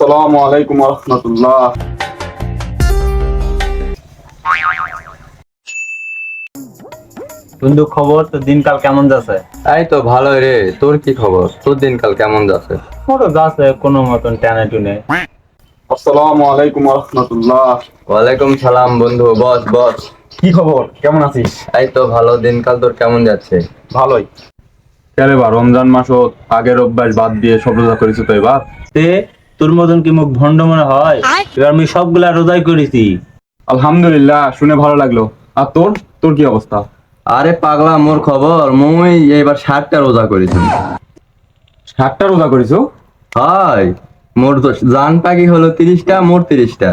আসসালামু আলাইকুম রহমতুল্লাহ। বন্ধু, খবর তো? দিনকাল কেমন যাচ্ছে? এই তো ভালোই রে। তোর কি খবর? তোর দিনকাল কেমন যাচ্ছে? মোটর যাচ্ছে কোনো মতন টেনে টুনে। আসসালামু আলাইকুম রহমতুল্লাহ। ওয়ালাইকুম সালাম বন্ধু। বস বস। কি খবর, কেমন আছিস? এই তো ভালো। দিনকাল তোর কেমন যাচ্ছে? ভালোই। কেরে বা রমজান মাসও আগের অভ্যাস বাদ দিয়ে সব রোজা করেছি তো এবার। তে তোর মতন কি মুখ ভন্ড মনে হয়? এবার আমি সবগুলা রোজাই করেছি। আলহামদুলিল্লাহ, শুনে ভালো লাগলো। আর তোর তোর কি অবস্থা? আরে পাগলা, মোর খবর মুই এবার 60টা রোজা করেছি। 60টা রোজা করেছো? হাই, মোর তো জান পাখি হলো 30টা, মোর 30টা।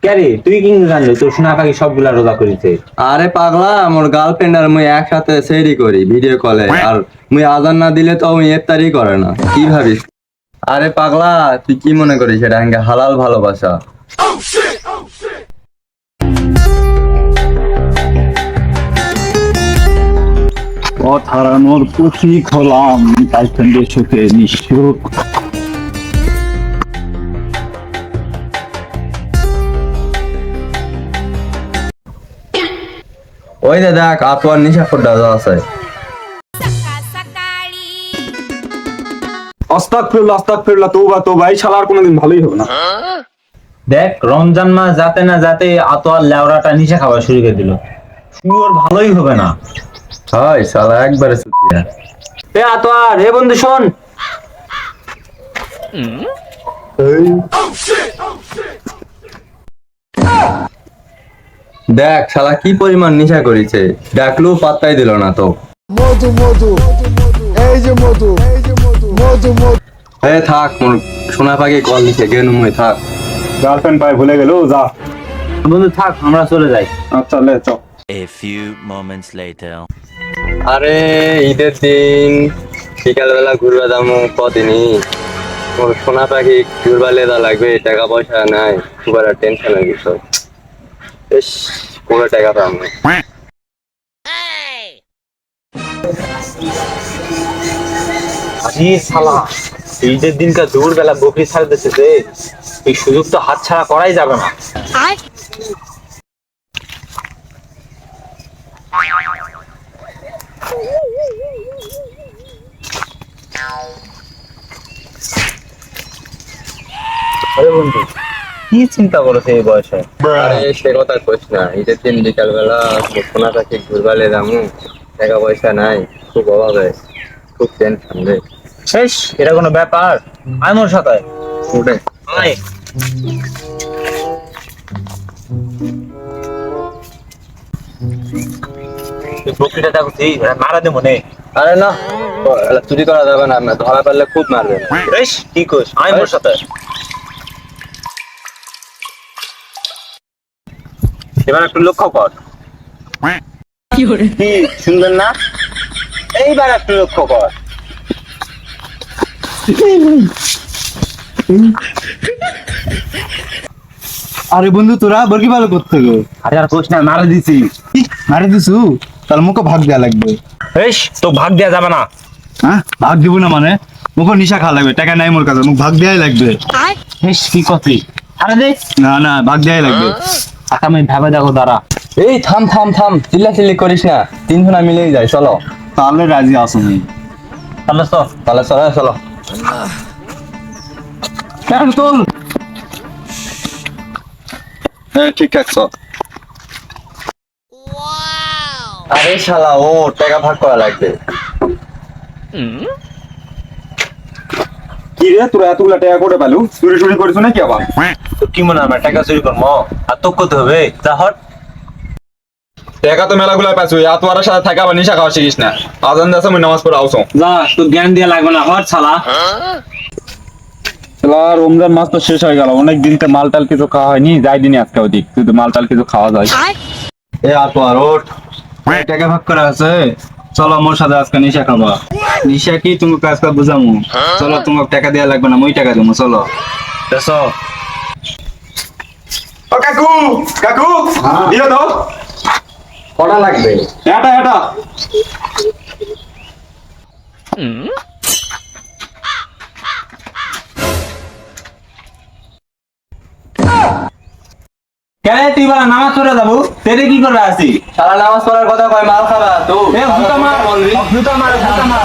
ক্যারে তুই কি জানলি তোর সোনা পাখি সবগুলা রোজা করেছে? আরে পাগলা, মোর গার্লফ্রেন্ড আর মুই একসাথে সেরি করি ভিডিও কলে। আর মুই আজান না দিলে তো মুই ইফতারি করে না। কি ভাবিস? আরে পাগলা, তুই কি মনে করিস এটা হালাল ভালোবাসা? পথ হারানোর প্রতীক হলাম, গার্লফ্রেন্ডের সুখে নিঃসুখ। ওই যে দেখ, আতোয়ার নিশা ফোড্ডা আছে। আস্তাগফিরুল্লাহ আস্তাগফিরুল্লাহ, তওবা তওবা। এই শালার কোনোদিন ভালোই হবে না। দেখ, রমজান মাস যাতে না যাতে আতোয়ার লেওড়াটা নিচে খাওয়া শুরু করে দিল। শুয়োর ভালোই হবে না। হাই শালা, একবারে সুতিয়া। এ আতোয়ার, এ বন্ধু শোন। দেখ শালা কি পরিমাণ নিশা করেছে, ডাকলেও পাত্তাই দিল না তো। মধু মধু, এই যে মধু মধু মধু। এ থাক, মোর সোনা পাখি কল দিছে, গেনু মুই থাক। গার্লফ্রেন্ড পাই ভুলে গেল, যা। বন্ধু থাক, আমরা চলে যাই। আচ্ছা লে চ। A few moments later. আরে ঈদের দিন বিকালবেলা ঘুরবা যাবো কদিনই। মোর সোনা পাখি ঘুরবা লেদা লাগবে, টাকা পয়সা নাই, খুব একটা টেনশনের বিষয়। বেশ, কোনো টাকা পাবো না। আরে শালা, ঈদের দিনকার দুপুর বেলা বকরি ছাড় দিতেছে, এই সুযোগ তো হাত ছাড়া করাই যাবে না। আরে বন্ধু, কি চিন্তা করেছে এই বয়সে? আরে সে কথা কইস না, ঈদের দিন বিকালবেলা মোর সোনা পাখি ঘুরবা লে যাবো, টাকা পয়সা নাই, খুব অভাবে, খুব টেনশন রে। শেষ, এটা কোনো ব্যাপার? আয় মোর সাথে, উঠে আয়। এই বকরিটা দেখো, মারা দেবো নে। আরে না, চুরি করা যাবে না, ধরা পারলে খুব মারবে। বেশ, কি কইস? আয় মোর সাথে। এবার একটু লক্ষ্য কর। কি শুনবেন না? এইবার একটু লক্ষ্য কর। আরে বন্ধু, তোরা বর্গি ভালো করতে গো। আরে আর কোচ না, মারা দিছি। মারি দিছু, তার মুখে ভাগ দেওয়া লাগবে। বেশ, তো ভাগ দেয়া যাবে না। হ্যাঁ, ভাগ দিব না মানে? মুখে নিশা খাওয়া লাগবে, টাকা নাই মোর কাছে, মুখ ভাগ দেওয়াই লাগবে। বেশ, কি করছি? আরে দে। না না, ভাগ দেওয়াই লাগবে। আমি ভাবে দেখো দাঁড়া। এই থাম থাম থাম, চিল্লা চিল্লি করিস না, তিনজনা মিলেই যায়, চলো। তাহলে রাজি আসো নি? তাহলে তো তাহলে চলো চলো। তোল। হ্যাঁ, ঠিক আছে। আরে শালা, ও টাকা ভাগ করা লাগবে। কি রে, তোরা এতগুলা টাকা করে পেলু? চুরি চুরি করিস নাকি আবার? তো কি মনে হয় আমরা টাকা চুরি করবো? আর তো করতে হবে, তা হট। টাকা তো মেলাগুলা পাইছো, এত আর সাথে থাকা আবার নিশা খাওয়া শিখিস না। আজান দাসে মুই নামাজ পড়ে আউছো। যা, তো জ্ঞান দিয়া লাগবে না, হট শালা। রমজান মাস তো শেষ হয়ে গেল, অনেক দিন তো মালটাল কিছু খাওয়া হয়নি, যাই দিনই আজকে ওদিক শুধু মালটাল কিছু খাওয়া যায়। এ আর তো আর ওঠ। টাকা ভাগ করা আছে, চলো মোর সাথে আজকে নিশা খাবা। নিশা কি তুমি আজকে বুঝামু? চলো, তোমাকে টাকা দেওয়া লাগবে না, মই টাকা দেবো, চলো। দেখো, ও কাকু, কাকু দিয়ে দাও। কটা লাগবে? এটা এটা কেন তুই বলা নামাজ পড়ে যাবো তেরে কি করে আসি সারা নামাজ পড়ার কথা কয় মাল খাবা তো জুতা মার